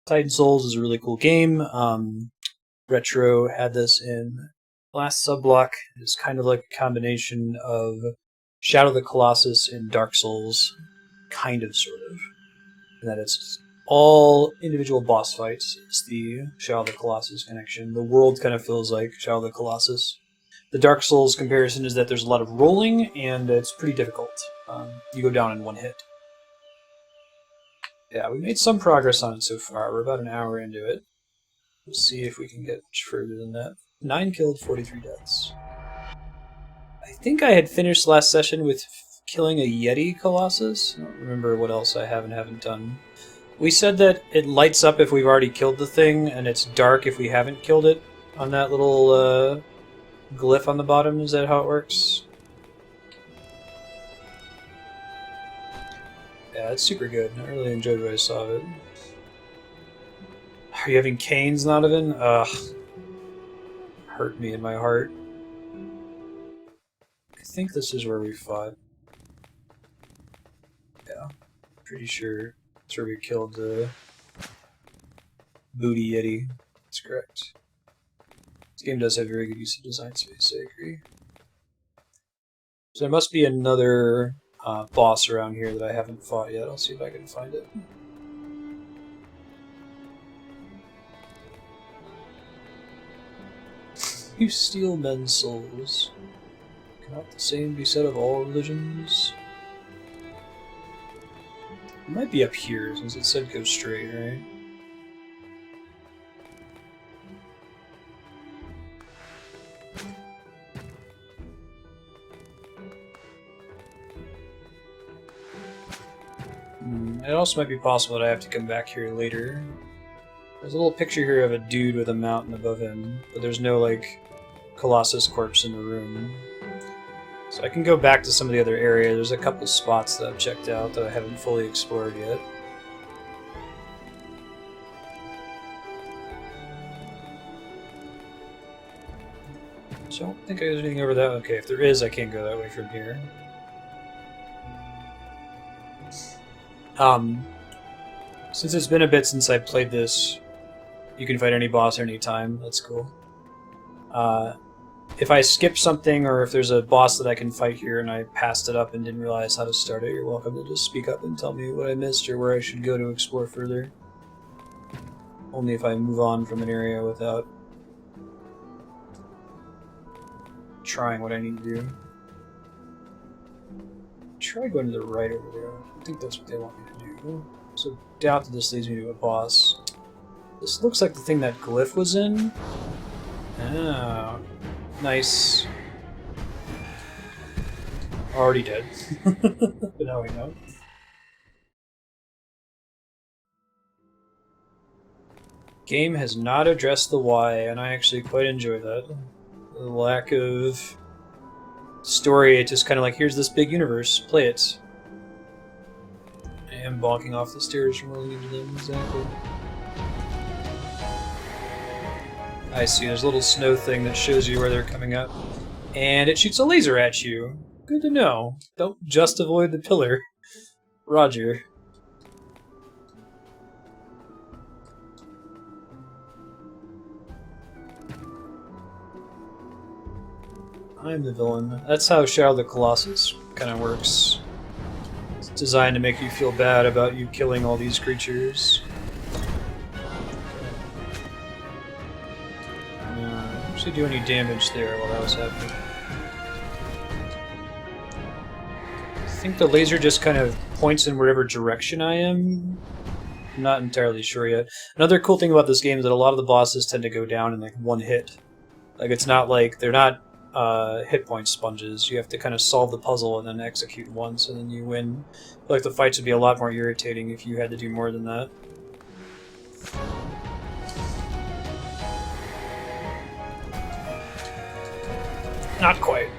Titan Souls is a really cool game. Retro had this in last subblock. It's kind of like a combination of Shadow of the Colossus and Dark Souls, kind of, sort of. And that it's all individual boss fights. It's the Shadow of the Colossus connection. The world kind of feels like Shadow of the Colossus. The Dark Souls comparison is that there's a lot of rolling, and it's pretty difficult. You go down in one hit. Yeah, we made some progress on it so far. We're about an hour into it. We'll see if we can get much further than that. 9 killed, 43 deaths. I think I had finished last session with killing a Yeti Colossus. I don't remember what else I haven't done. We said that it lights up if we've already killed the thing, and it's dark if we haven't killed it on that little glyph on the bottom. Is that how it works? Yeah, it's super good. I really enjoyed what I saw of it. Are you having canes, Nodovan? Ugh. Hurt me in my heart. I think this is where we fought. Yeah, pretty sure that's where we killed the Booty Yeti. That's correct. This game does have very good use of design space, I agree. So there must be another boss around here that I haven't fought yet. I'll see if I can find it. You steal men's souls. Cannot the same be said of all religions? It might be up here, since it said go straight, right? It also might be possible that I have to come back here later. There's a little picture here of a dude with a mountain above him, but there's no, like, Colossus corpse in the room. So I can go back to some of the other areas. There's a couple spots that I've checked out that I haven't fully explored yet. So I don't think there's anything over that. Okay, if there is, I can't go that way from here. Since it's been a bit since I played this, you can fight any boss at any time. That's cool. If I skip something, or if there's a boss that I can fight here and I passed it up and didn't realize how to start it, you're welcome to just speak up and tell me what I missed or where I should go to explore further. Only if I move on from an area without trying what I need to do. Try going to the right over there. I think that's what they want me to do. So doubt that this leads me to a boss. This looks like the thing that glyph was in. Oh, nice. Already dead. But now we know. Game has not addressed the why, and I actually quite enjoy that. The lack of story, it's just kind of like, here's this big universe, play it. I am bonking off the stairs from rolling into them, exactly. I see, there's a little snow thing that shows you where they're coming up. And it shoots a laser at you. Good to know. Don't just avoid the pillar. Roger. I'm the villain. That's how Shadow of the Colossus kind of works. It's designed to make you feel bad about you killing all these creatures. I actually do any damage there while that was happening. I think the laser just kind of points in wherever direction I am. I'm not entirely sure yet. Another cool thing about this game is that a lot of the bosses tend to go down in like one hit. Like, it's not like, they're not hit point sponges. You have to kind of solve the puzzle and then execute once, and then you win. I feel like the fights would be a lot more irritating if you had to do more than that. Not quite.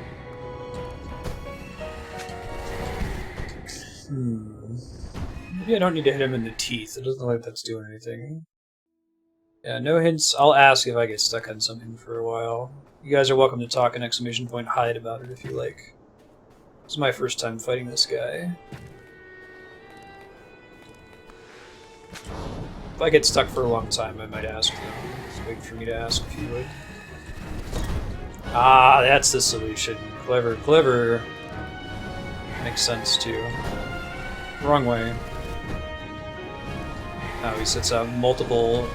Maybe I don't need to hit him in the teeth. It doesn't look like that's doing anything. Yeah, no hints. I'll ask if I get stuck on something for a while. You guys are welcome to talk an exclamation point hide about it if you like. This is my first time fighting this guy. If I get stuck for a long time, I might ask them. Just wait for me to ask if you would. Ah, that's the solution. Clever, clever. Makes sense, too. Wrong way. Oh, he sets out multiple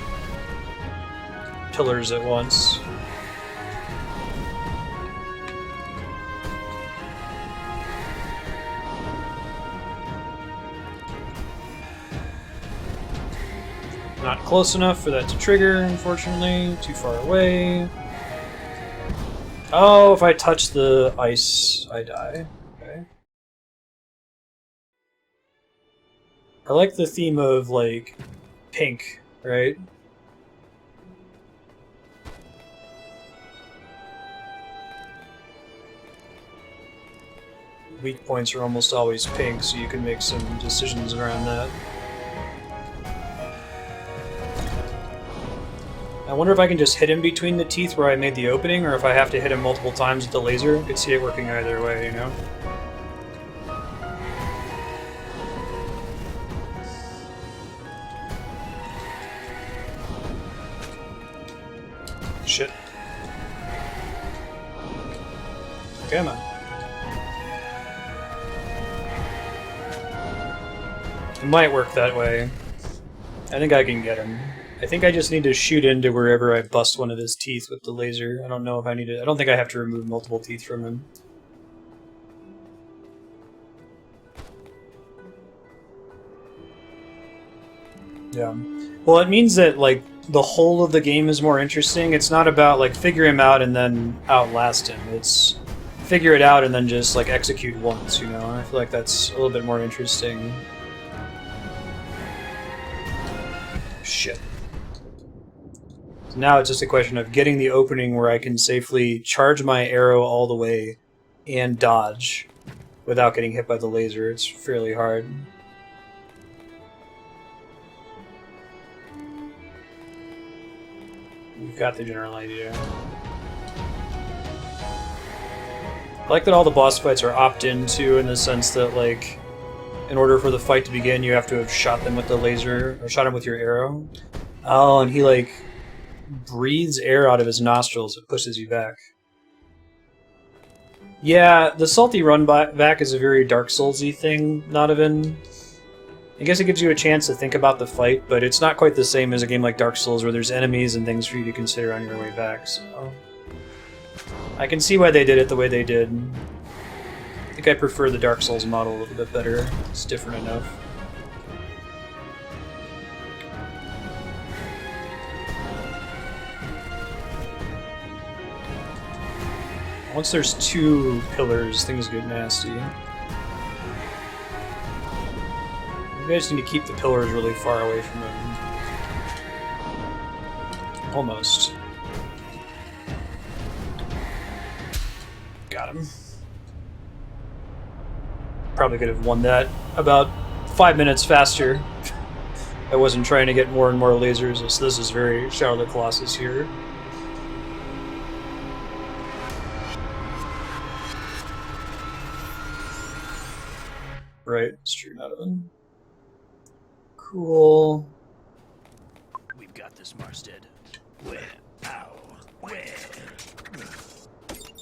pillars at once. Not close enough for that to trigger, unfortunately. Too far away. Oh, if I touch the ice, I die. Okay. I like the theme of, like, pink, right? Weak points are almost always pink, so you can make some decisions around that. I wonder if I can just hit him between the teeth where I made the opening, or if I have to hit him multiple times with the laser. I could see it working either way, you know? Shit. Come on. It might work that way. I think I can get him. I think I just need to shoot into wherever I bust one of his teeth with the laser. I don't know if I need to... I don't think I have to remove multiple teeth from him. Yeah. Well, it means that, like, the whole of the game is more interesting. It's not about, like, figure him out and then outlast him. It's figure it out and then just, like, execute once, you know? I feel like that's a little bit more interesting. Shit. So now it's just a question of getting the opening where I can safely charge my arrow all the way and dodge without getting hit by the laser. It's fairly hard. You've got the general idea. I like that all the boss fights are opt-in too, in the sense that, like, in order for the fight to begin, you have to have shot them with the laser, or shot him with your arrow. Oh, and he, like, breathes air out of his nostrils. It pushes you back. Yeah, the salty run back is a very Dark Souls-y thing, Nodovan. I guess it gives you a chance to think about the fight, but it's not quite the same as a game like Dark Souls where there's enemies and things for you to consider on your way back, so... I can see why they did it the way they did. I think I prefer the Dark Souls model a little bit better. It's different enough. Once there's two pillars, things get nasty. Maybe I just need to keep the pillars really far away from him. Almost. Got him. Probably could have won that about 5 minutes faster. I wasn't trying to get more and more lasers, so this is very Shadow of the Colossus here. Right, it's true, Nodovan. Cool. We've got this, Marstead. Where? Ow. Where?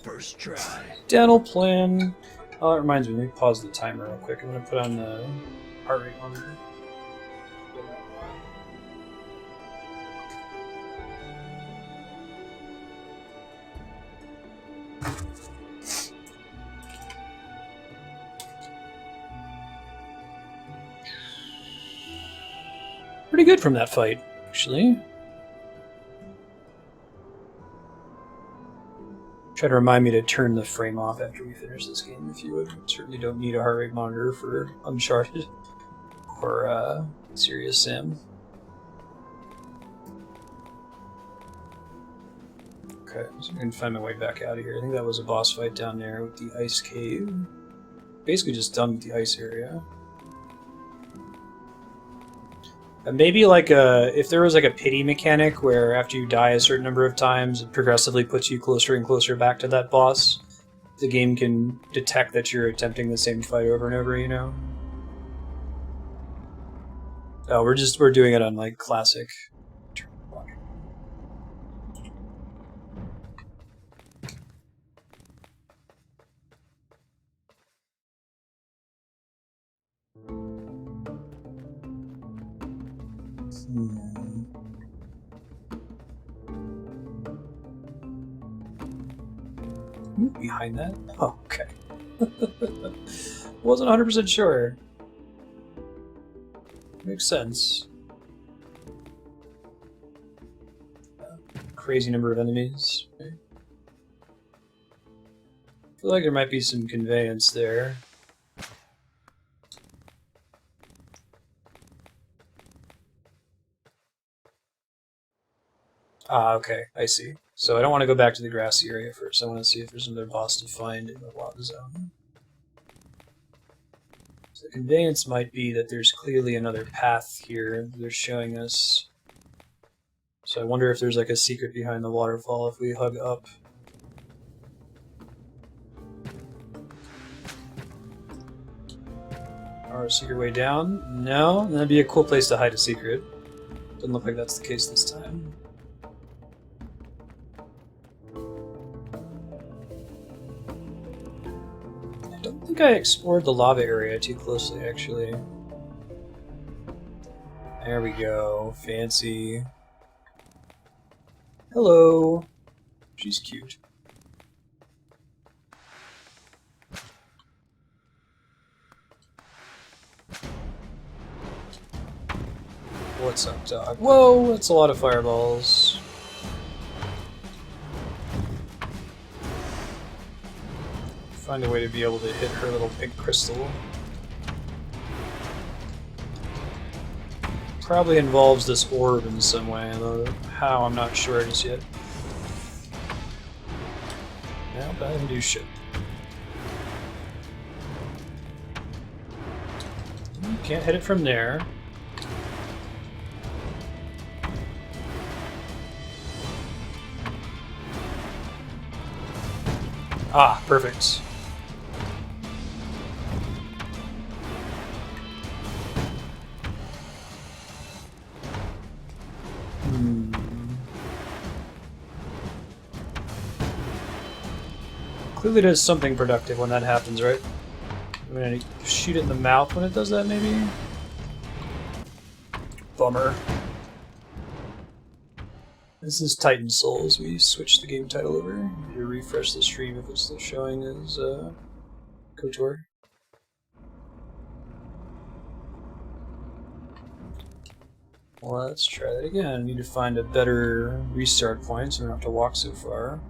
First try. Dental plan. Oh, that reminds me, let me pause the timer real quick. I'm going to put on the heart rate monitor. Pretty good from that fight, actually. Try to remind me to turn the frame off after we finish this game, if you would. Certainly don't need a heart rate monitor for Uncharted or Serious Sam. Okay, so I can find my way back out of here. I think that was a boss fight down there with the ice cave. Basically just done with the ice area. Maybe like if there was like a pity mechanic where after you die a certain number of times, it progressively puts you closer and closer back to that boss. The game can detect that you're attempting the same fight over and over, you know? Oh, we're doing it on like classic. Behind that? Oh, okay. Wasn't 100% sure. Makes sense. Crazy number of enemies. Okay. I feel like there might be some conveyance there. Ah, okay, I see. So I don't want to go back to the grassy area first. I want to see if there's another boss to find in the lava zone. So the conveyance might be that there's clearly another path here they're showing us. So I wonder if there's like a secret behind the waterfall if we hug up. Or a secret way down? No? That'd be a cool place to hide a secret. Doesn't look like that's the case this time. I don't think I explored the lava area too closely, actually. There we go. Fancy. Hello. She's cute. What's up, dog? Whoa, that's a lot of fireballs. Find a way to be able to hit her little pink crystal. Probably involves this orb in some way, though how, I'm not sure just yet. Nope, that didn't do shit. Can't hit it from there. Ah, perfect. Clearly does something productive when that happens, right? I'm gonna shoot it in the mouth when it does that, maybe? Bummer. This is Titan Souls. We switched the game title over. Need to refresh the stream if it's still showing as KOTOR. Well, let's try that again. I need to find a better restart point so we don't have to walk so far.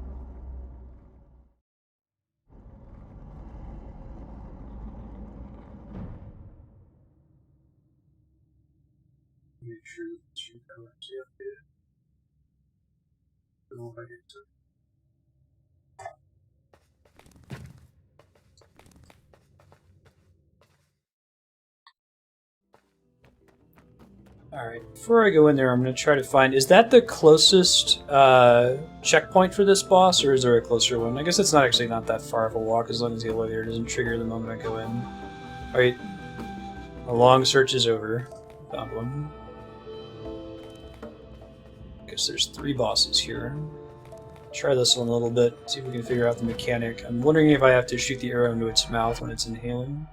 Make sure that the stream title is updated. I don't know if I get to. Alright, before I go in there, I'm going to try to find... Is that the closest checkpoint for this boss, or is there a closer one? I guess it's not that far of a walk, as long as the elevator doesn't trigger the moment I go in. Alright, a long search is over. Found one. Guess there's 3 bosses here. Try this one a little bit, see if we can figure out the mechanic. I'm wondering if I have to shoot the arrow into its mouth when it's inhaling.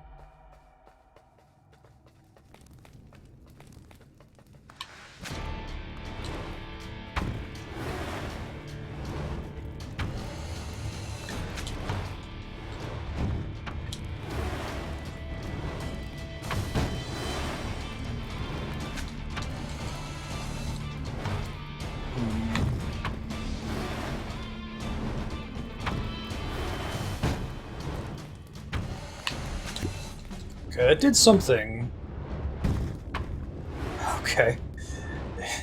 Okay, it did something. Okay.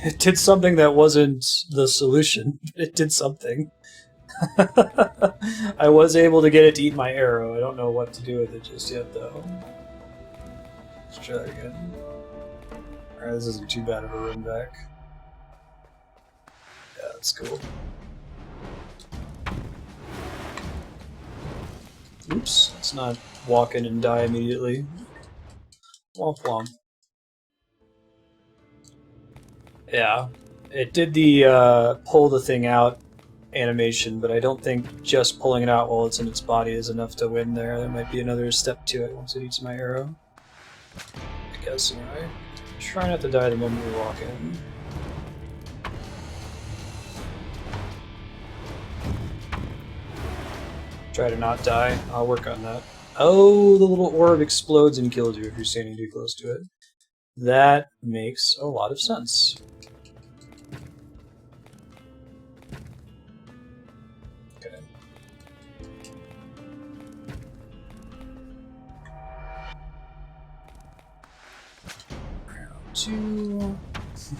It did something that wasn't the solution. It did something. I was able to get it to eat my arrow. I don't know what to do with it just yet, though. Let's try that again. Alright, this isn't too bad of a run back. Yeah, that's cool. Oops, let's not walk in and die immediately. Womp womp. Yeah. It did the pull the thing out animation, but I don't think just pulling it out while it's in its body is enough to win there. There might be another step to it once it eats my arrow. I guess, anyway. Try not to die the moment we walk in. Try to not die. I'll work on that. Oh, the little orb explodes and kills you if you're standing too close to it. That makes a lot of sense. Okay. Round 2.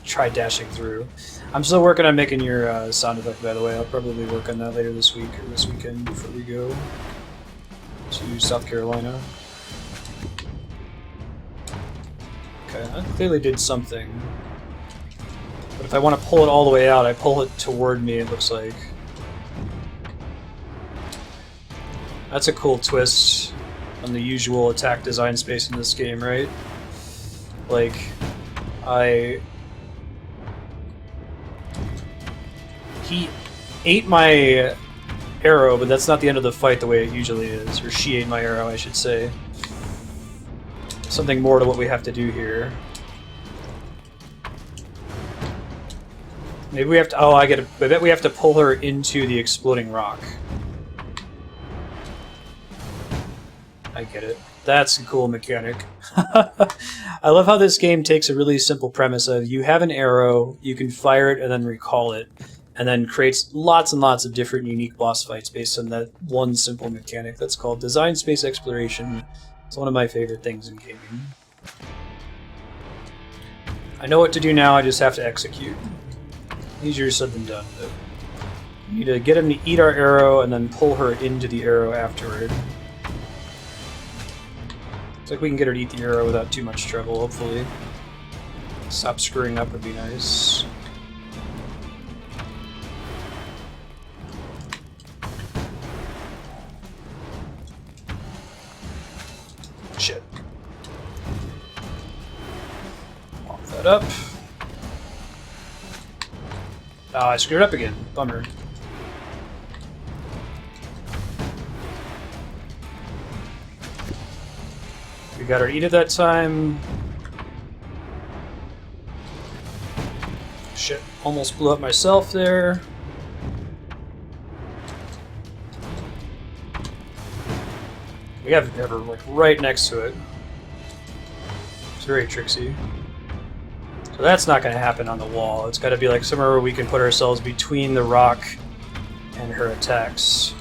Try dashing through. I'm still working on making your sound effect, by the way. I'll probably work on that later this week or this weekend before we go to South Carolina. Okay, that clearly did something. But if I want to pull it all the way out, I pull it toward me, it looks like. That's a cool twist on the usual attack design space in this game, right? Like, he ate my arrow, but that's not the end of the fight the way it usually is. Or she ate my arrow, I should say. Something more to what we have to do here. Maybe we have to... Oh, I bet we have to pull her into the exploding rock. I get it. That's a cool mechanic. I love how this game takes a really simple premise of you have an arrow, you can fire it and then recall it, and then creates lots and lots of different unique boss fights based on that one simple mechanic. That's called design space exploration. It's one of my favorite things in gaming. I know what to do now, I just have to execute. Easier said than done, but we need to get him to eat our arrow and then pull her into the arrow afterward. Looks like we can get her to eat the arrow without too much trouble, hopefully. Stop screwing up would be nice. Shit. Pop that up. Ah, I screwed up again. Bummer. We got her to eat it that time. Shit, almost blew up myself there. We have her like right next to it. It's very tricksy. So that's not going to happen on the wall. It's got to be like somewhere where we can put ourselves between the rock and her attacks.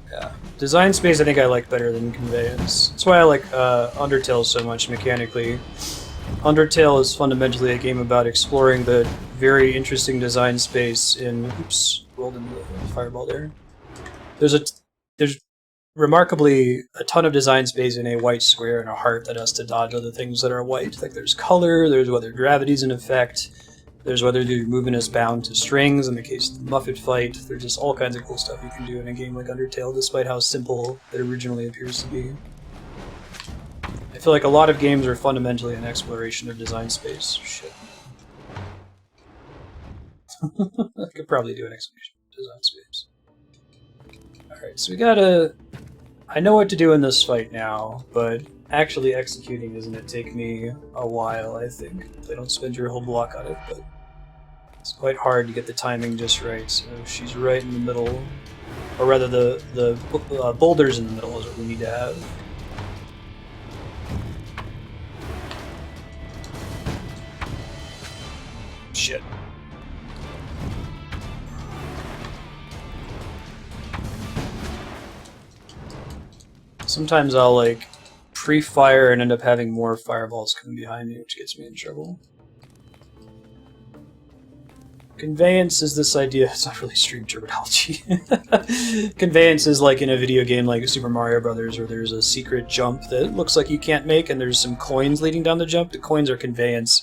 Yeah. Design space I think I like better than Conveyance. That's why I like Undertale so much mechanically. Undertale is fundamentally a game about exploring the very interesting design space in... Oops, rolled into the fireball there. There's remarkably a ton of design space in a white square and a heart that has to dodge other things that are white. Like there's color, there's whether gravity's in effect, there's whether the movement is bound to strings in the case of the Muffet fight. There's just all kinds of cool stuff you can do in a game like Undertale, despite how simple it originally appears to be. I feel like a lot of games are fundamentally an exploration of design space. Shit. I could probably do an exploration of design space. Alright, so we gotta... I know what to do in this fight now, but actually executing is going to take me a while, I think. If I don't spend your whole block on it, but it's quite hard to get the timing just right. So she's right in the middle, or rather the boulders in the middle is what we need to have. Shit. Sometimes I'll, like, pre-fire and end up having more fireballs coming behind me, which gets me in trouble. Conveyance is this idea... It's not really stream terminology. Conveyance is like in a video game like Super Mario Brothers, where there's a secret jump that looks like you can't make, and there's some coins leading down the jump. The coins are conveyance.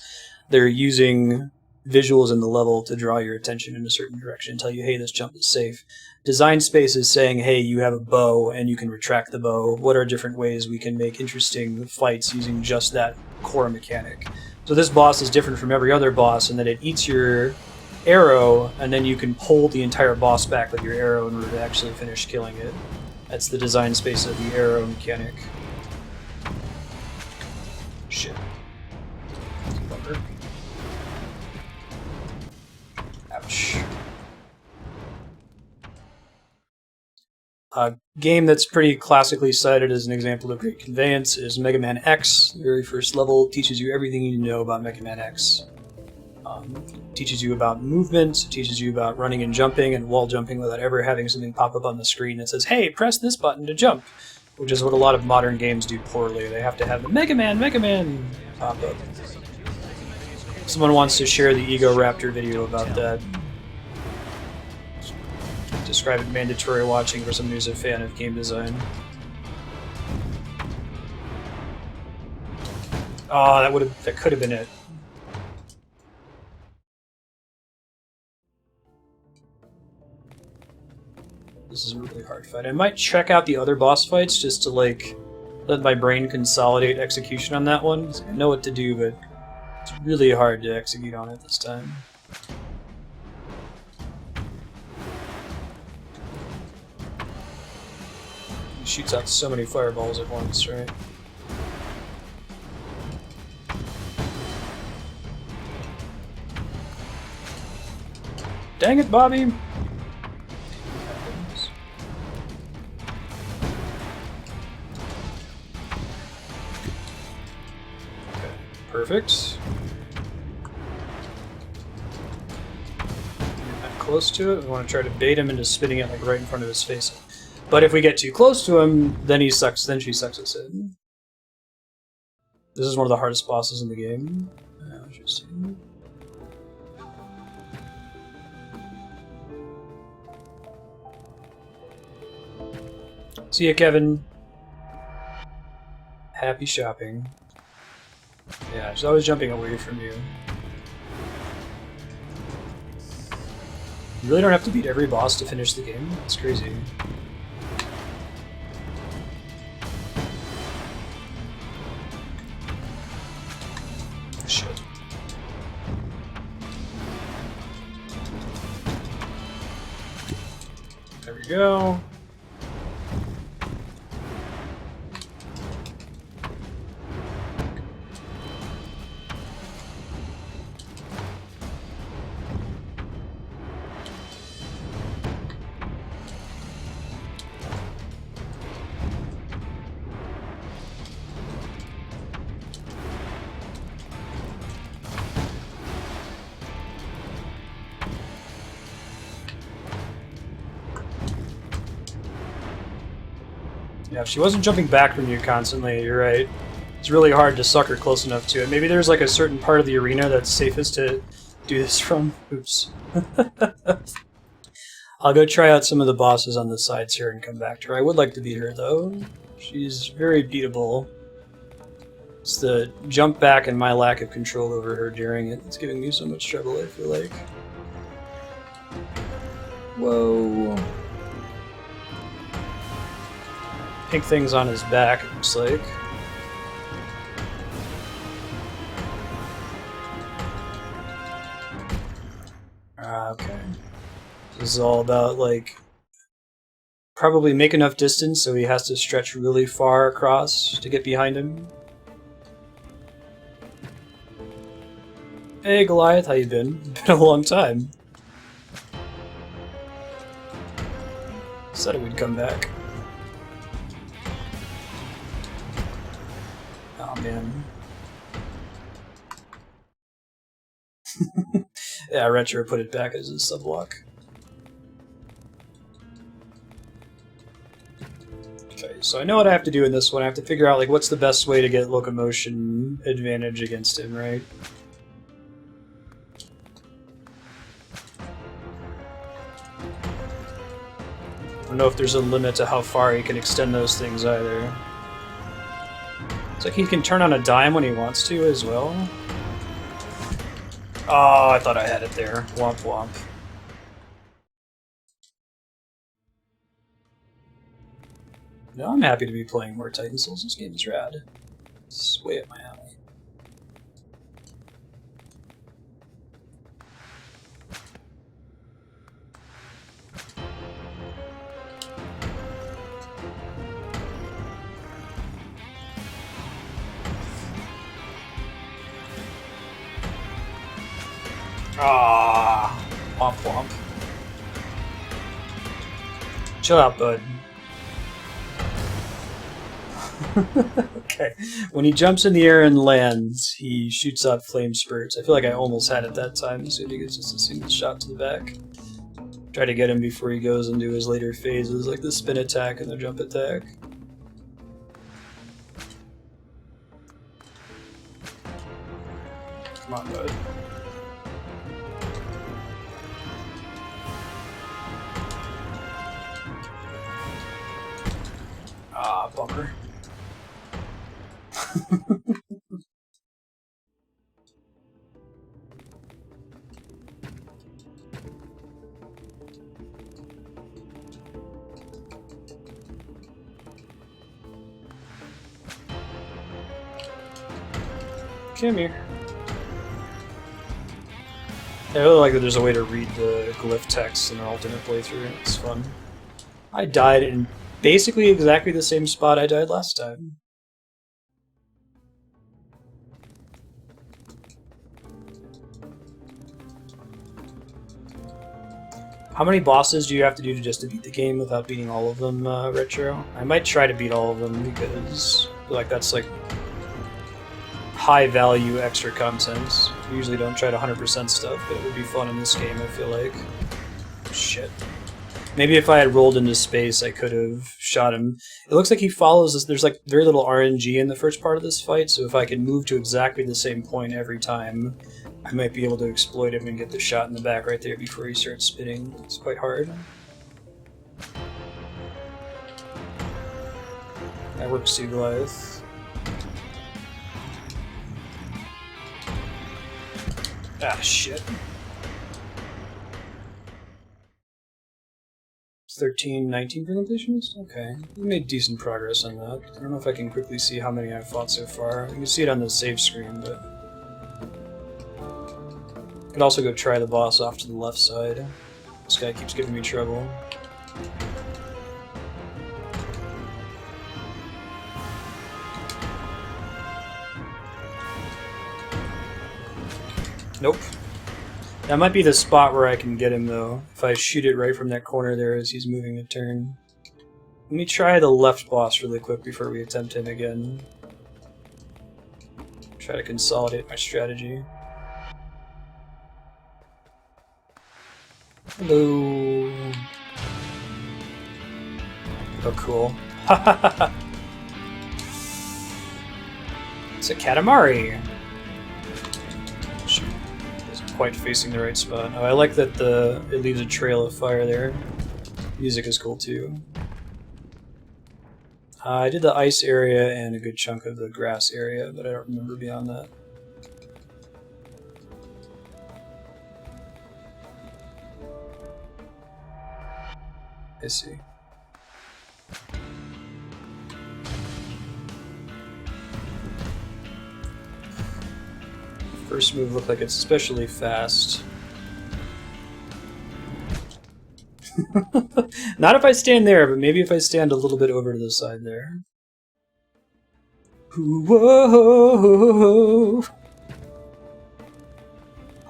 They're using visuals in the level to draw your attention in a certain direction, tell you, hey, this jump is safe. Design space is saying, hey, you have a bow and you can retract the bow. What are different ways we can make interesting fights using just that core mechanic? So this boss is different from every other boss in that it eats your arrow, and then you can pull the entire boss back with your arrow in order to actually finish killing it. That's the design space of the arrow mechanic. Shit. Bummer. Ouch. A game that's pretty classically cited as an example of great conveyance is Mega Man X. The very first level teaches you everything you need to know about Mega Man X. Teaches you about movement, teaches you about running and jumping and wall jumping without ever having something pop up on the screen that says, hey, press this button to jump, which is what a lot of modern games do poorly. They have to have the Mega Man pop up. Someone wants to share the Ego Raptor video about that. Describe it mandatory watching for someone who's a fan of game design. Oh, that could have been it. This is a really hard fight. I might check out the other boss fights just to, like, let my brain consolidate execution on that one. I know what to do, but it's really hard to execute on it this time. He shoots out so many fireballs at once, right? Dang it, Bobby! Perfect. Get that close to it. We want to try to bait him into spitting it like right in front of his face. But if we get too close to him, then he sucks. Then she sucks us in. This is one of the hardest bosses in the game. Interesting. See ya, Kevin. Happy shopping. Yeah, she's always jumping away from you. You really don't have to beat every boss to finish the game? That's crazy. Shit. There we go. Yeah, if she wasn't jumping back from you constantly, you're right. It's really hard to suck her close enough to it. Maybe there's like a certain part of the arena that's safest to do this from. Oops. I'll go try out some of the bosses on the sides here and come back to her. I would like to beat her, though. She's very beatable. It's the jump back and my lack of control over her during it. It's giving me so much trouble, I feel like. Whoa. Pink thing's on his back, it looks like. Okay. This is all about, like, probably make enough distance so he has to stretch really far across to get behind him. Hey Goliath, how you been? Been a long time. Said we'd come back. Oh man. Yeah, Retro put it back as a subblock. Okay, so I know what I have to do in this one. I have to figure out, like, what's the best way to get locomotion advantage against him, right? I don't know if there's a limit to how far he can extend those things either. It's like he can turn on a dime when he wants to as well. Oh, I thought I had it there. Womp womp. No, I'm happy to be playing more Titan Souls. This game is rad. It's way up my alley. Ah, womp womp. Chill out, bud. Okay. When he jumps in the air and lands, he shoots out flame spurts. I feel like I almost had it that time, so he gets just a single shot to the back. Try to get him before he goes into his later phases, like the spin attack and the jump attack. Come on, bud. Ah, bummer. Come here. I really like that there's a way to read the glyph text in an alternate playthrough. It's fun. I died in basically exactly the same spot I died last time. How many bosses do you have to do just to beat the game without beating all of them, Retro? I might try to beat all of them because I feel like that's like high value extra content. I usually don't try to 100% stuff, but it would be fun in this game, I feel like. Shit. Maybe if I had rolled into space, I could have shot him. It looks like he follows this. There's like very little RNG in the first part of this fight, so if I could move to exactly the same point every time, I might be able to exploit him and get the shot in the back right there before he starts spinning. It's quite hard. That works too, Goliath. Ah, shit. 13, 19 for completions? Okay. We made decent progress on that. I don't know if I can quickly see how many I've fought so far. You can see it on the save screen, but... I could also go try the boss off to the left side. This guy keeps giving me trouble. Nope. That might be the spot where I can get him, though, if I shoot it right from that corner there as he's moving a turn. Let me try the left boss really quick before we attempt him again. Try to consolidate my strategy. Hello. Oh, cool. It's a Katamari. Shoot. Isn't quite facing the right spot. Oh, I like that it leaves a trail of fire there. Music is cool too. I did the ice area and a good chunk of the grass area, but I don't remember beyond that. I see. First move looked like it's especially fast. Not if I stand there, but maybe if I stand a little bit over to the side there. Whoa!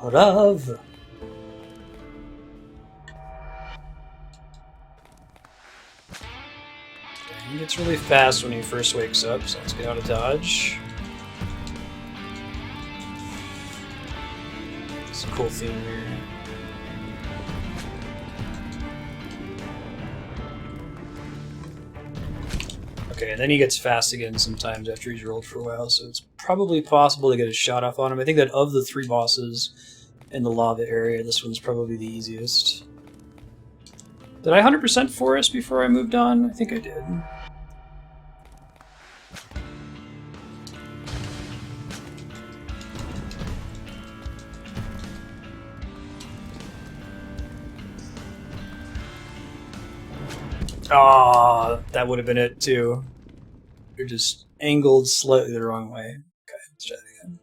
Love. He gets really fast when he first wakes up, so let's get out of dodge. It's a cool theme here. Okay, and then he gets fast again sometimes after he's rolled for a while, so it's probably possible to get a shot off on him. I think that of the 3 bosses in the lava area, this one's probably the easiest. Did I 100% forest before I moved on? I think I did. Ah, that would have been it too. You're just angled slightly the wrong way. Okay, let's try that again.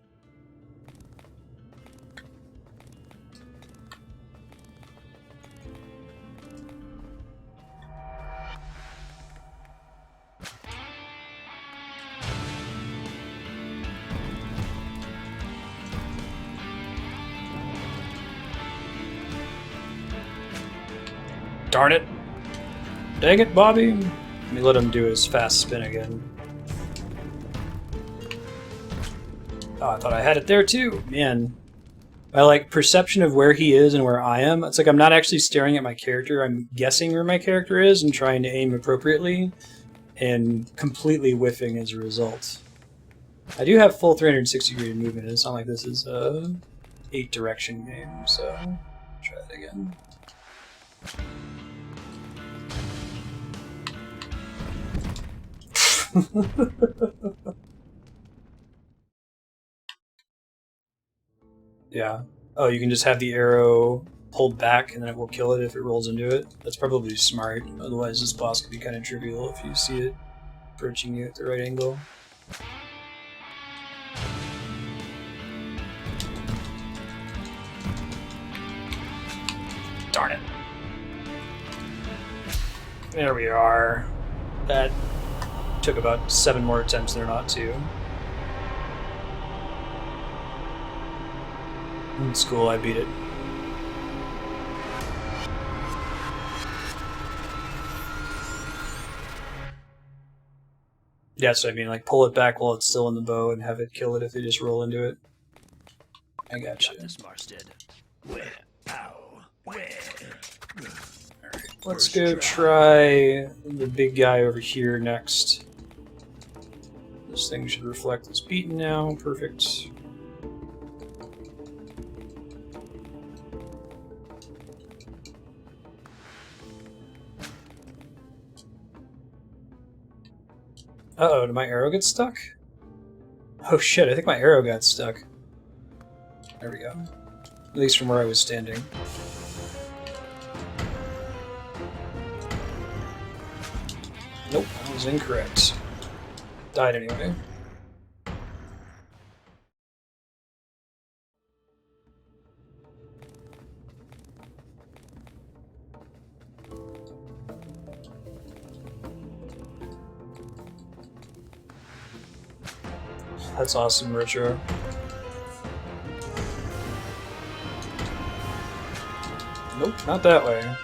Darn it! Dang it, Bobby! Let me let him do his fast spin again. Oh, I thought I had it there too! Man. My like perception of where he is and where I am, it's like I'm not actually staring at my character, I'm guessing where my character is and trying to aim appropriately, and completely whiffing as a result. I do have full 360-degree movement, it's not like this is a 8-direction game, so try it again. Yeah. Oh, you can just have the arrow pulled back and then it will kill it if it rolls into it. That's probably smart. Otherwise this boss could be kind of trivial if you see it approaching you at the right angle. Darn it. There we are. That took about 7 more attempts there, not 2. In school, I beat it. Yeah, so I mean, like, pull it back while it's still in the bow and have it kill it if they just roll into it. I gotcha. Got this, Marstead. Where? Ow. Where? Alright, let's go try the big guy over here next. This thing should reflect it's beaten now. Perfect. Uh-oh, did my arrow get stuck? Oh shit, I think my arrow got stuck. There we go. At least from where I was standing. Nope, that was incorrect. Died anyway. That's awesome, Retro. Nope, not that way.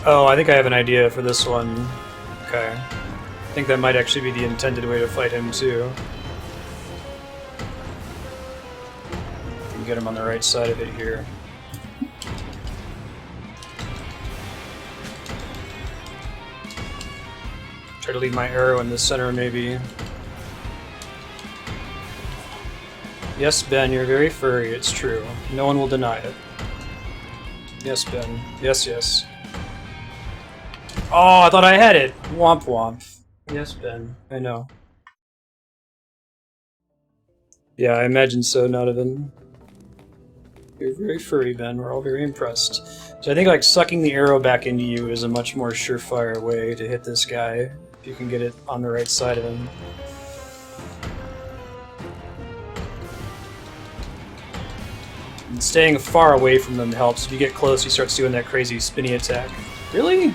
Oh, I think I have an idea for this one. Okay. I think that might actually be the intended way to fight him, too. You can get him on the right side of it here. Try to leave my arrow in the center, maybe. Yes, Ben, you're very furry, it's true. No one will deny it. Yes, Ben. Yes, yes. Oh, I thought I had it! Womp womp. Yes, Ben. I know. Yeah, I imagine so, Nodovan. You're very furry, Ben. We're all very impressed. So I think, like, sucking the arrow back into you is a much more surefire way to hit this guy, if you can get it on the right side of him. And staying far away from them helps. If you get close, he starts doing that crazy spinny attack. Really?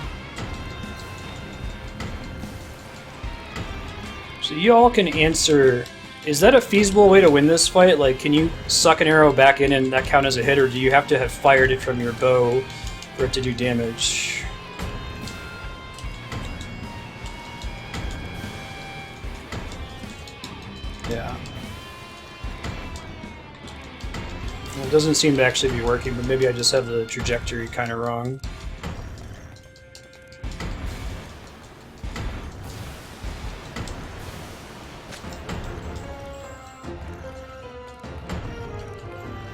So you all can answer, is that a feasible way to win this fight? Like, can you suck an arrow back in and that count as a hit, or do you have to have fired it from your bow for it to do damage? Yeah. Well, it doesn't seem to actually be working, but maybe I just have the trajectory kind of wrong.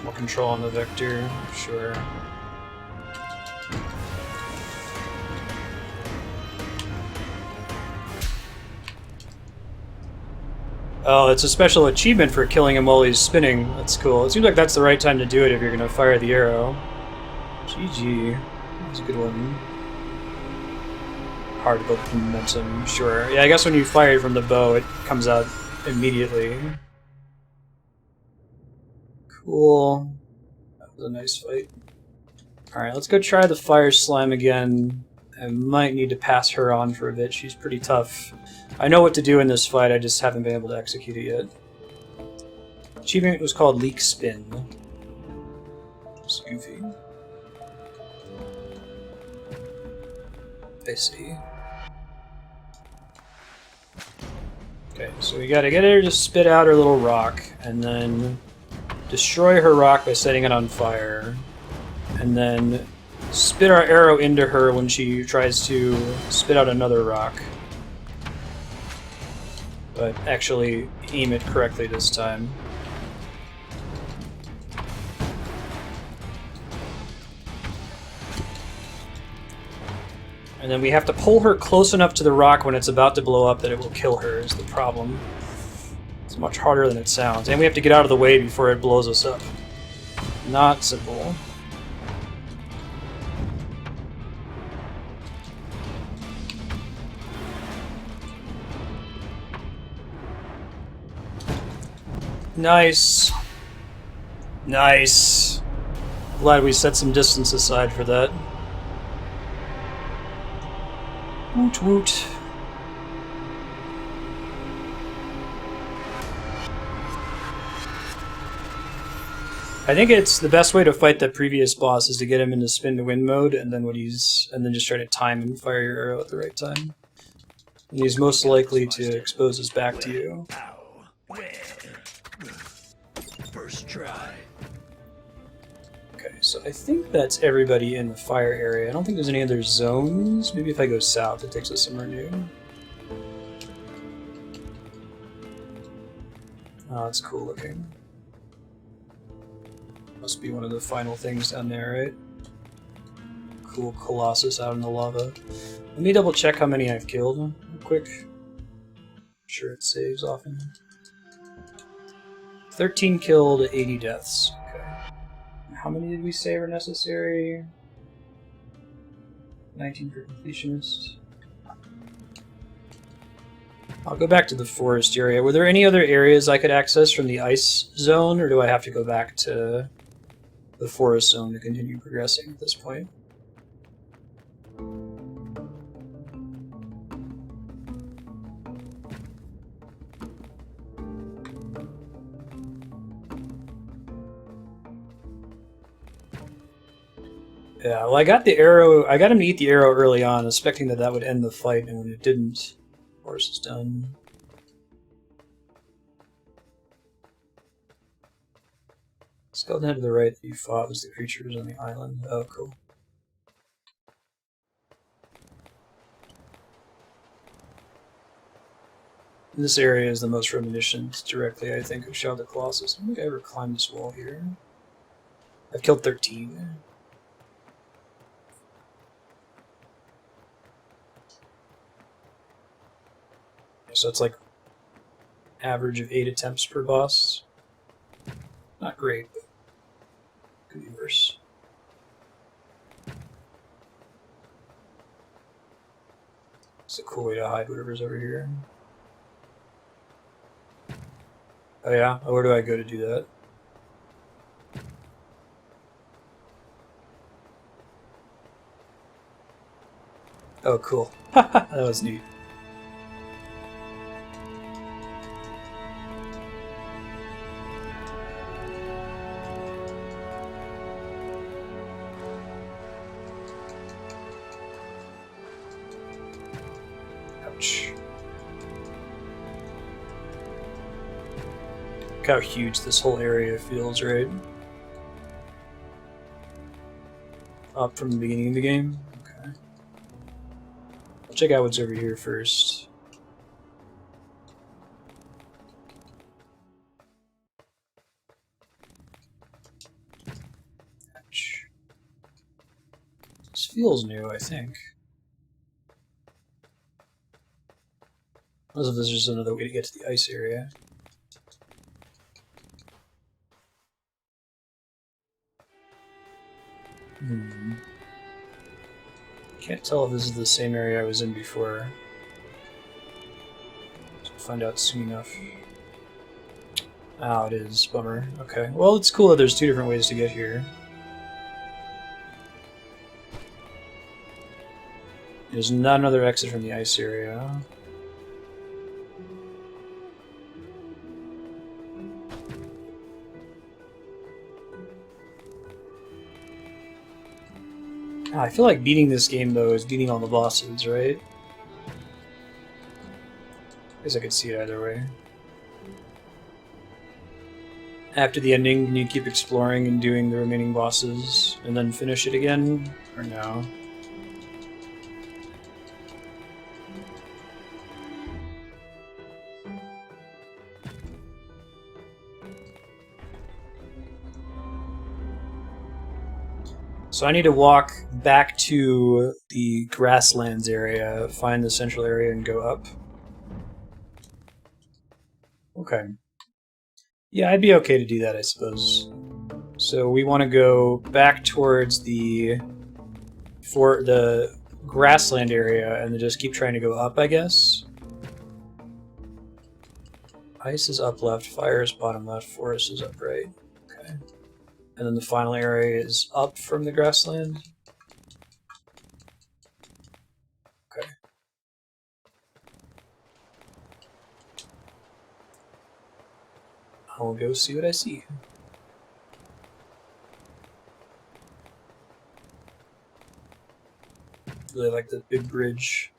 More control on the vector, sure. Oh, it's a special achievement for killing him while he's spinning. That's cool. It seems like that's the right time to do it if you're going to fire the arrow. GG. That's a good one. Hard to build momentum, sure. Yeah, I guess when you fire it from the bow, it comes out immediately. Cool. That was a nice fight. Alright, let's go try the fire slime again. I might need to pass her on for a bit. She's pretty tough. I know what to do in this fight, I just haven't been able to execute it yet. Achievement was called Leak Spin. It's goofy. I see. Okay, so we gotta get her to spit out her little rock, and then destroy her rock by setting it on fire, and then spit our arrow into her when she tries to spit out another rock. But actually aim it correctly this time. And then we have to pull her close enough to the rock when it's about to blow up that it will kill her, is the problem. It's much harder than it sounds. And we have to get out of the way before it blows us up. Not simple. Nice. Nice. Glad we set some distance aside for that. Woot woot. I think it's the best way to fight the previous boss is to get him into spin to win mode, and then just try to time and fire your arrow at the right time. And he's most likely to expose his back to you. First try. Okay, so I think that's everybody in the fire area. I don't think there's any other zones. Maybe if I go south, it takes us somewhere new. Oh, that's cool looking. Must be one of the final things down there, right? Cool Colossus out in the lava. Let me double check how many I've killed real quick. I'm sure it saves often. 13 killed, 80 deaths. Okay. How many did we say were necessary? 19 for completionist. I'll go back to the forest area. Were there any other areas I could access from the ice zone, or do I have to go back to the forest zone to continue progressing at this point? Yeah, well, I got the arrow. I got him to eat the arrow early on, expecting that that would end the fight, and when it didn't, of course, it's done. Skeleton head to the right that you fought was the creatures on the island. Oh, cool. This area is the most reminiscent directly, I think, of Shadow of the Colossus. I don't think I ever climbed this wall here. I've killed 13. So it's like average of 8 attempts per boss. Not great, but could be worse. It's a cool way to hide whatever's over here. Oh yeah? Oh, where do I go to do that? Oh, cool. That was neat. Ouch. Look how huge this whole area feels, right? Up from the beginning of the game? Okay. I'll check out what's over here first. Ouch. This feels new, I think. Unless if there's just another way to get to the ice area. Can't tell if this is the same area I was in before. I'll find out soon enough. Oh, it is. Bummer. Okay. Well, it's cool that there's two different ways to get here. There's not another exit from the ice area. I feel like beating this game, though, is beating all the bosses, right? I guess I could see it either way. After the ending, can you keep exploring and doing the remaining bosses, and then finish it again? Or no? So I need to walk back to the grasslands area, find the central area, and go up. Okay. Yeah, I'd be okay to do that, I suppose. So we want to go back towards the grassland area, and then just keep trying to go up, I guess. Ice is up left, fire is bottom left, forest is up right. Okay. And then the final area is up from the grassland. Okay. I'll go see what I see. Really like the big bridge.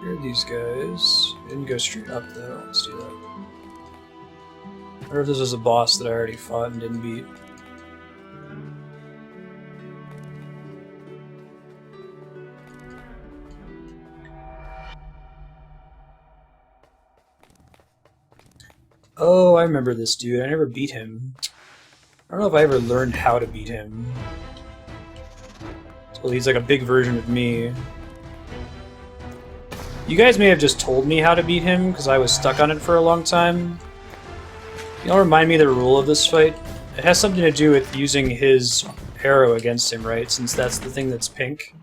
Here are these guys. Didn't go straight up though. Let's do that. I wonder if this was a boss that I already fought and didn't beat. Oh, I remember this dude. I never beat him. I don't know if I ever learned how to beat him. So he's like a big version of me. You guys may have just told me how to beat him, because I was stuck on it for a long time. Y'all remind me of the rule of this fight? It has something to do with using his arrow against him, right? Since that's the thing that's pink.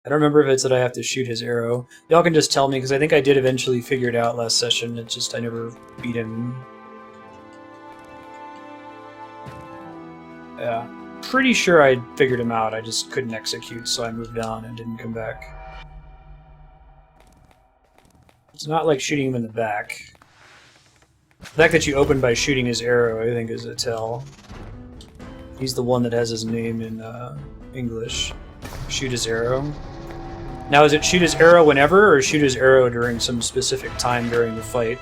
I don't remember if it's that I have to shoot his arrow. Y'all can just tell me, because I think I did eventually figure it out last session. It's just I never beat him. Yeah. Pretty sure I figured him out. I just couldn't execute, so I moved on and didn't come back. It's not like shooting him in the back. The fact that you open by shooting his arrow, I think, is a tell. He's the one that has his name in English. Shoot his arrow. Now, is it shoot his arrow whenever, or shoot his arrow during some specific time during the fight?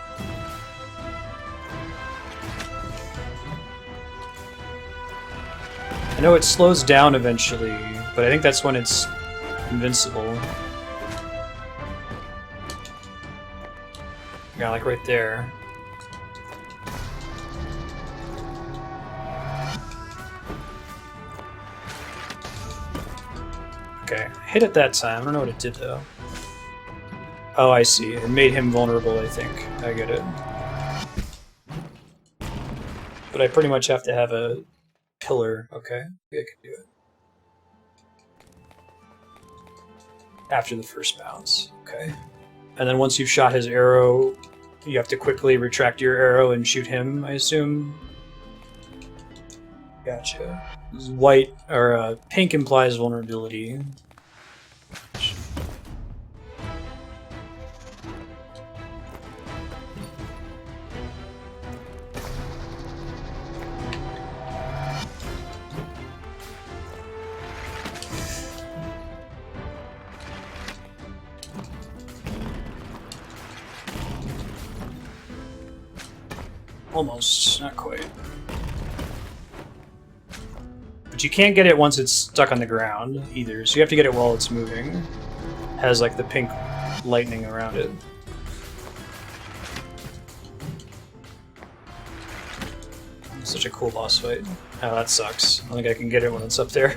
I know it slows down eventually, but I think that's when it's invincible. Yeah, like right there. Okay, hit it that time. I don't know what it did though. Oh, I see. It made him vulnerable, I think. I get it. But I pretty much have to have a pillar. Okay, I can do it. After the first bounce. Okay. And then once you've shot his arrow, you have to quickly retract your arrow and shoot him, I assume. Gotcha. White, or pink implies vulnerability. Almost, not quite. But you can't get it once it's stuck on the ground, either, so you have to get it while it's moving. It has, like, the pink lightning around it. Such a cool boss fight. Oh, that sucks. I don't think I can get it when it's up there.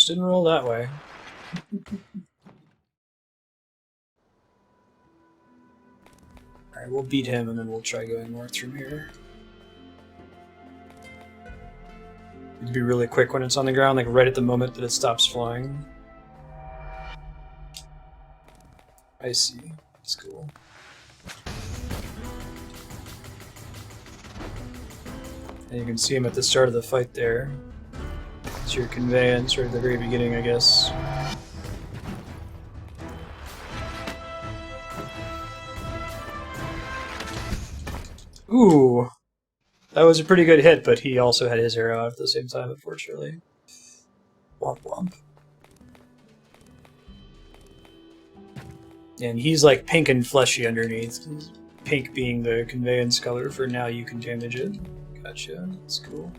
Oops, didn't roll that way. Alright, we'll beat him and then we'll try going north from here. It'd be really quick when it's on the ground, like right at the moment that it stops flying. I see. That's cool. And you can see him at the start of the fight there. It's your conveyance, or at the very beginning, I guess. Ooh! That was a pretty good hit, but he also had his arrow out at the same time, unfortunately. Womp womp. And he's like pink and fleshy underneath. Pink being the conveyance color for now you can damage it. Gotcha, that's cool.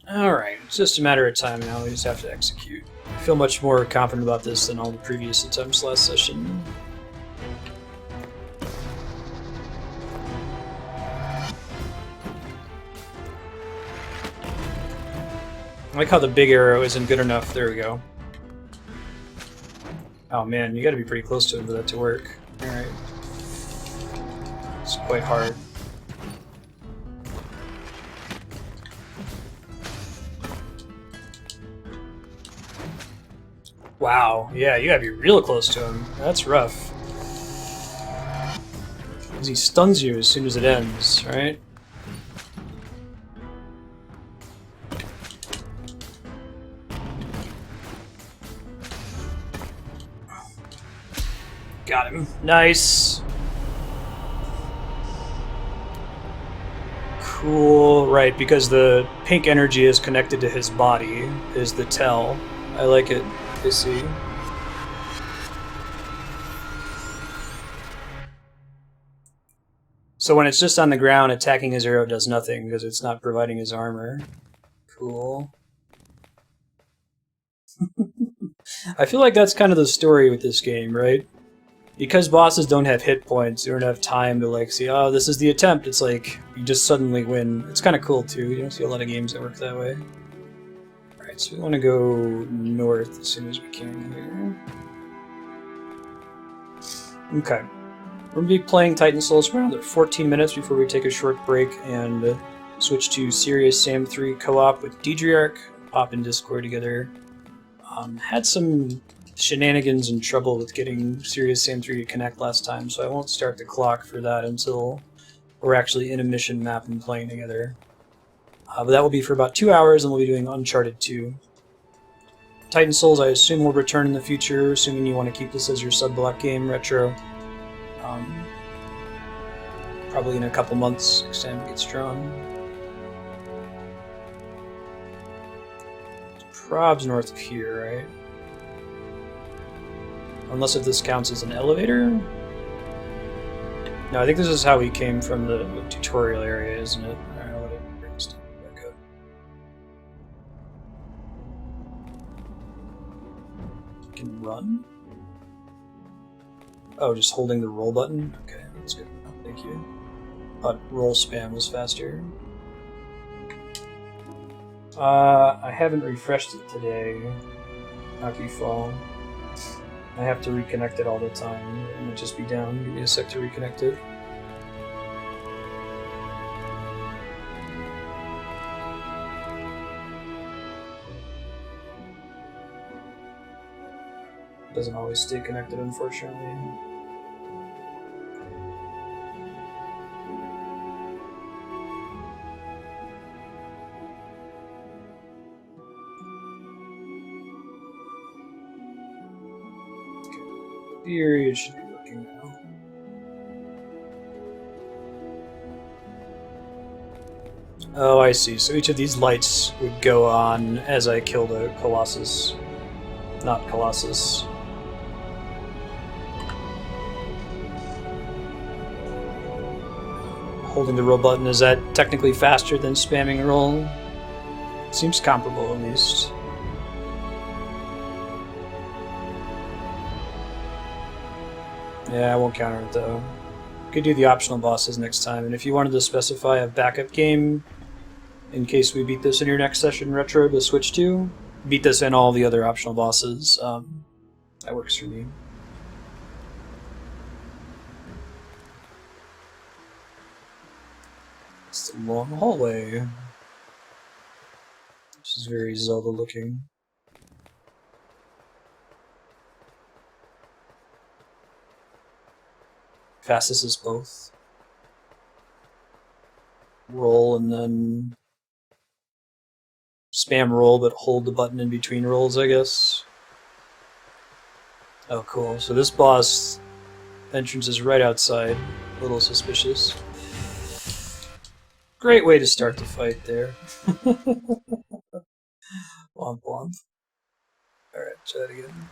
Alright, it's just a matter of time now, we just have to execute. I feel much more confident about this than all the previous attempts last session. I like how the big arrow isn't good enough. There we go. Oh man, you gotta be pretty close to him for that to work. Alright. It's quite hard. Wow, yeah, you gotta be real close to him. That's rough. Because he stuns you as soon as it ends, right? Got him. Nice. Cool. Right, because the pink energy is connected to his body, is the tell. I like it. I see. So when it's just on the ground, attacking his arrow does nothing because it's not providing his armor. Cool. I feel like that's kind of the story with this game, right? Because bosses don't have hit points, you don't have time to like see, oh, this is the attempt. It's like, you just suddenly win. It's kind of cool too. You don't see a lot of games that work that way. Alright, so we want to go north as soon as we can here. Okay. We're going to be playing Titan Souls for another 14 minutes before we take a short break and switch to Serious Sam 3 co-op with Deidriarch, pop in Discord together. Had some shenanigans and trouble with getting Serious Sam 3 to connect last time, so I won't start the clock for that until we're actually in a mission map and playing together. But that will be for about 2 hours, and we'll be doing Uncharted 2. Titan Souls, I assume, will return in the future, assuming you want to keep this as your sub-block game, Retro. Probably in a couple months, next time it gets drawn. Prob's north of here, right? Unless if this counts as an elevator? No, I think this is how we came from the tutorial area, isn't it? Alright, I'll let it bring stuff back up. You can run? Oh, just holding the roll button? Okay, that's good. Thank you. But roll spam was faster. I haven't refreshed it today. Hockey Fall. I have to reconnect it all the time. It might just be down. Give me a sec to reconnect it. Doesn't always stay connected, unfortunately. Period should be working now. Oh, I see. So each of these lights would go on as I killed a Colossus. Not Colossus. Holding the roll button, is that technically faster than spamming roll? Seems comparable, at least. Yeah, I won't counter it though. Could do the optional bosses next time, and if you wanted to specify a backup game in case we beat this in your next session, Retro, to switch to. Beat this and all the other optional bosses. That works for me. It's the long hallway. This is very Zelda looking. Fastest is both. Roll and then spam roll, but hold the button in between rolls, I guess. Oh, cool. So this boss entrance is right outside. A little suspicious. Great way to start the fight there. Womp womp. Alright, try that again.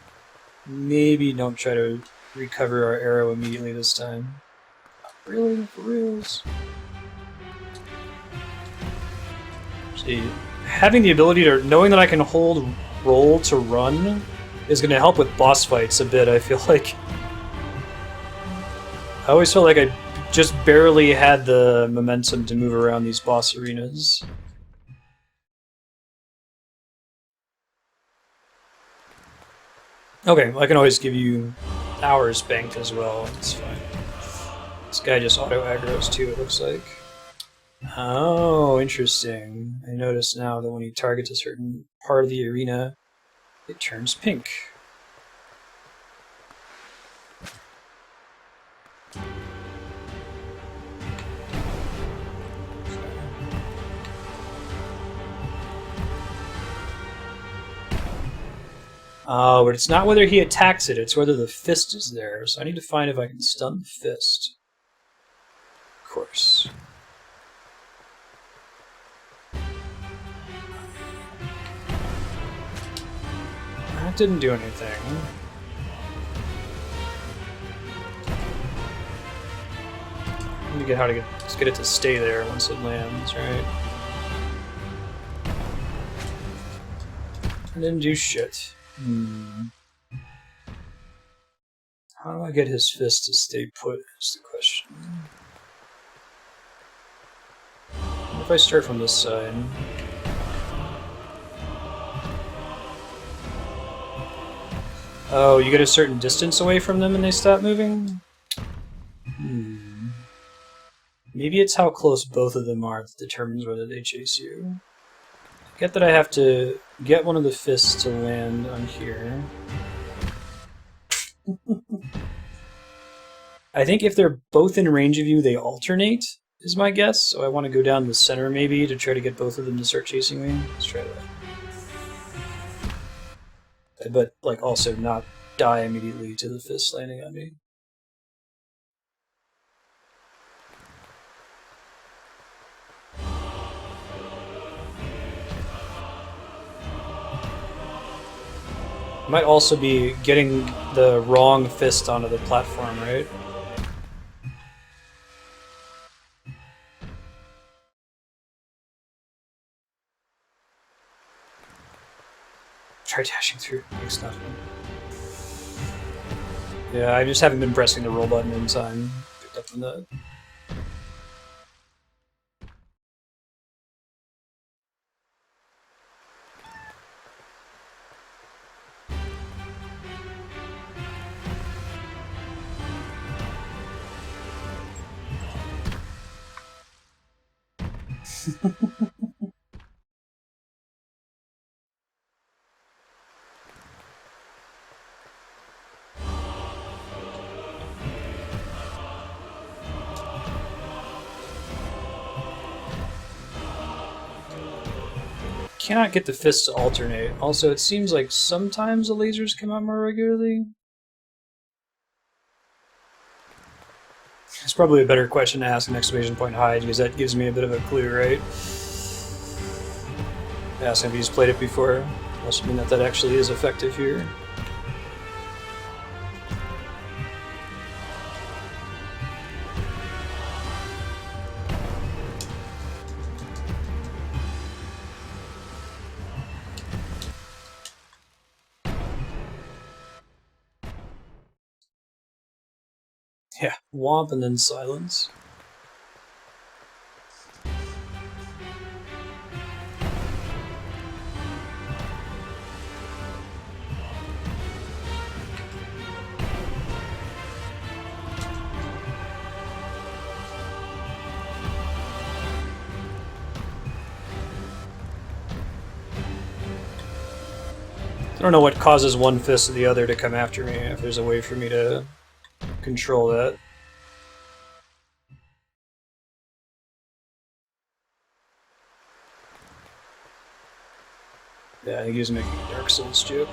Maybe don't try to recover our arrow immediately this time. Really? For reals? See, having the ability to... knowing that I can hold roll to run is going to help with boss fights a bit, I feel like. I always felt like I just barely had the momentum to move around these boss arenas. Okay, I can always give you hours banked as well, it's fine. This guy just auto-aggroes too, it looks like. Oh, interesting. I notice now that when he targets a certain part of the arena, it turns pink. Oh, but it's not whether he attacks it, it's whether the fist is there. So I need to find if I can stun the fist. Of course. That didn't do anything. I need to get how to just get it to stay there once it lands, right? I didn't do shit. How do I get his fist to stay put is the question. What if I start from this side? Oh, you get a certain distance away from them and they stop moving? Maybe it's how close both of them are that determines whether they chase you. I get that I have to get one of the fists to land on here. I think if they're both in range of you, they alternate, is my guess. So I want to go down the center maybe to try to get both of them to start chasing me. Let's try that. But, like, also not die immediately to the fist landing on me. Might also be getting the wrong fist onto the platform, right? Try dashing through. Makes nothing. Yeah, I just haven't been pressing the roll button in time. Picked up from that. Cannot get the fists to alternate. Also, it seems like sometimes the lasers come out more regularly. It's probably a better question to ask an exclamation point hide, because that gives me a bit of a clue, right? Ask if he's played it before. Must mean that that actually is effective here. Yeah, womp and then silence. don't know what causes one fist or the other to come after me, if there's a way for me to control that. Yeah, I think he was making a Dark Souls joke.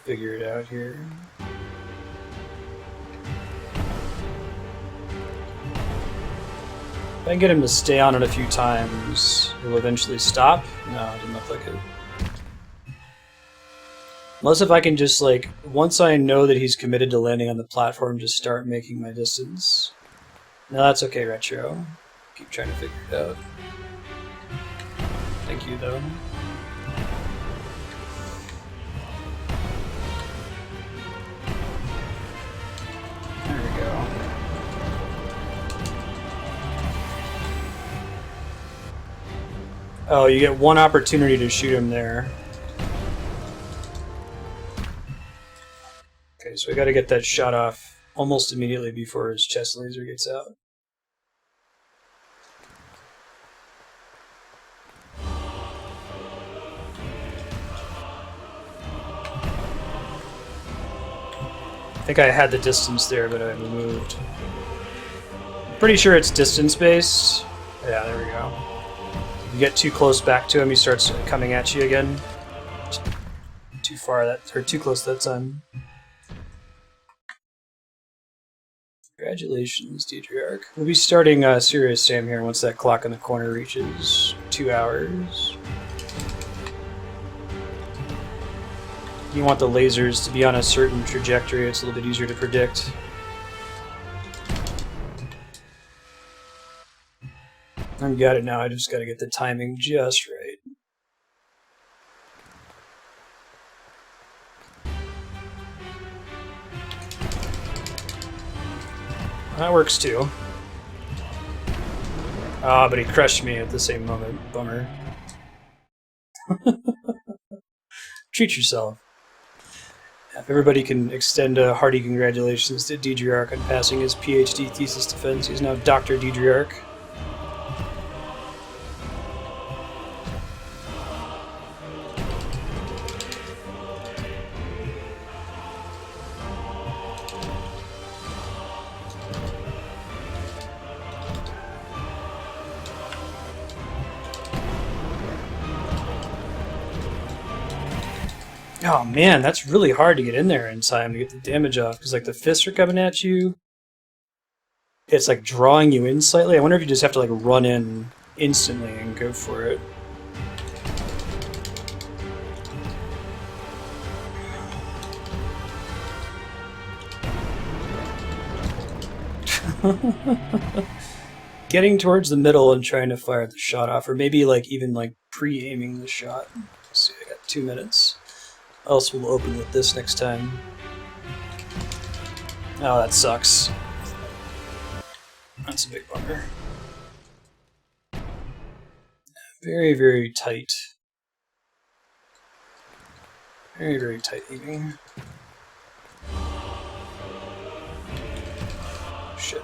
Figure it out here. If I can get him to stay on it a few times, he'll eventually stop. No, it didn't look like it. Unless if I can just, like, once I know that he's committed to landing on the platform, just start making my distance. No, that's okay, Retro. Keep trying to figure it out. Thank you, though. There we go. Oh, you get one opportunity to shoot him there. Okay, so we gotta get that shot off almost immediately before his chest laser gets out. I think I had the distance there, but I moved. Pretty sure it's distance based. Yeah, there we go. If you get too close back to him, he starts coming at you again. Too far or too close that time. Congratulations, Deidre. We'll be starting Serious Sam here once that clock in the corner reaches 2 hours. You want the lasers to be on a certain trajectory, it's a little bit easier to predict. I've got it now, I just gotta get the timing just right. That works too. Ah, but he crushed me at the same moment. Bummer. Treat yourself. If everybody can extend a hearty congratulations to Deidre on passing his PhD thesis defense. He's now Dr. Deidre. Oh man, that's really hard to get in there in time to get the damage off, because like the fists are coming at you. It's like drawing you in slightly. I wonder if you just have to like run in instantly and go for it. Getting towards the middle and trying to fire the shot off, or maybe like even like pre-aiming the shot. Let's see, I got 2 minutes. Else we'll open with this next time. Oh, that sucks. That's a big bummer. Very, very tight. Very, very tight aiming. Shit.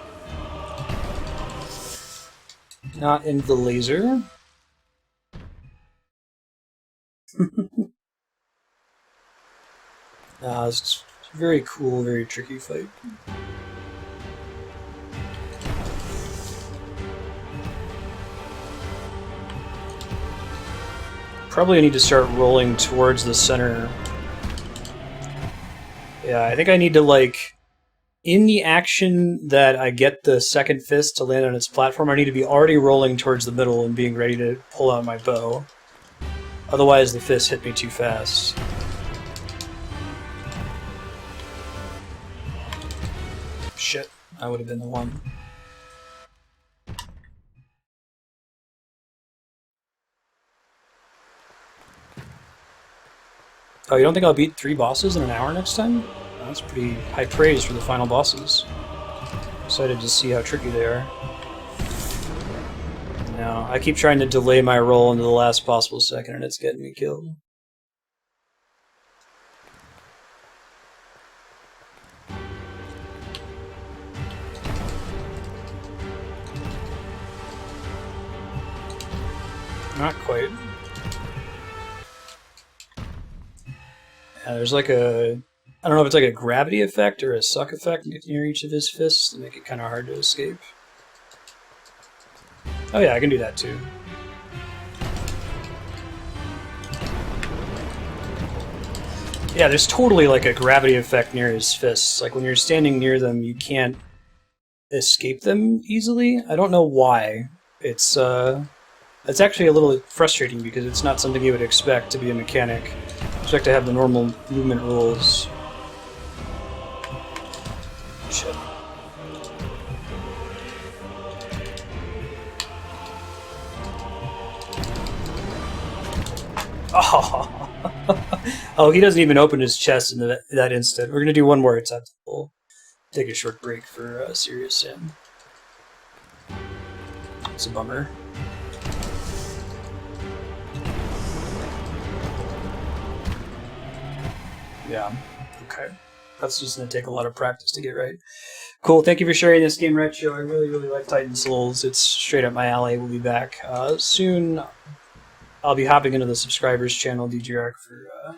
Not in the laser. It's a very cool, very tricky fight. Probably need to start rolling towards the center. Yeah, I think I need to, like, in the action that I get the second fist to land on its platform, I need to be already rolling towards the middle and being ready to pull out my bow. Otherwise, the fist hit me too fast. Shit, I would have been the one. Oh, you don't think I'll beat 3 bosses in an hour next time? That's pretty high praise for the final bosses. Excited to see how tricky they are. No, I keep trying to delay my roll into the last possible second and it's getting me killed. Not quite. There's like a... I don't know if it's like a gravity effect or a suck effect near each of his fists to make it kind of hard to escape. Oh yeah, I can do that too. Yeah, there's totally like a gravity effect near his fists. Like when you're standing near them, you can't escape them easily. I don't know why. It's actually a little frustrating because it's not something you would expect to be a mechanic. Expect to have the normal movement rules. Shit. Oh. Oh, he doesn't even open his chest in that instant. We're gonna do one more attempt. We'll take a short break for Serious Sam. It's a bummer. Yeah. Okay. That's just gonna take a lot of practice to get right. Cool. Thank you for sharing this game, Retro. I really, really like Titan Souls. It's straight up my alley. We'll be back soon. I'll be hopping into the subscribers channel, DJRC, for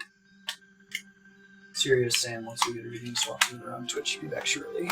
Serious Sam once we get everything swapped over on Twitch. Be back shortly.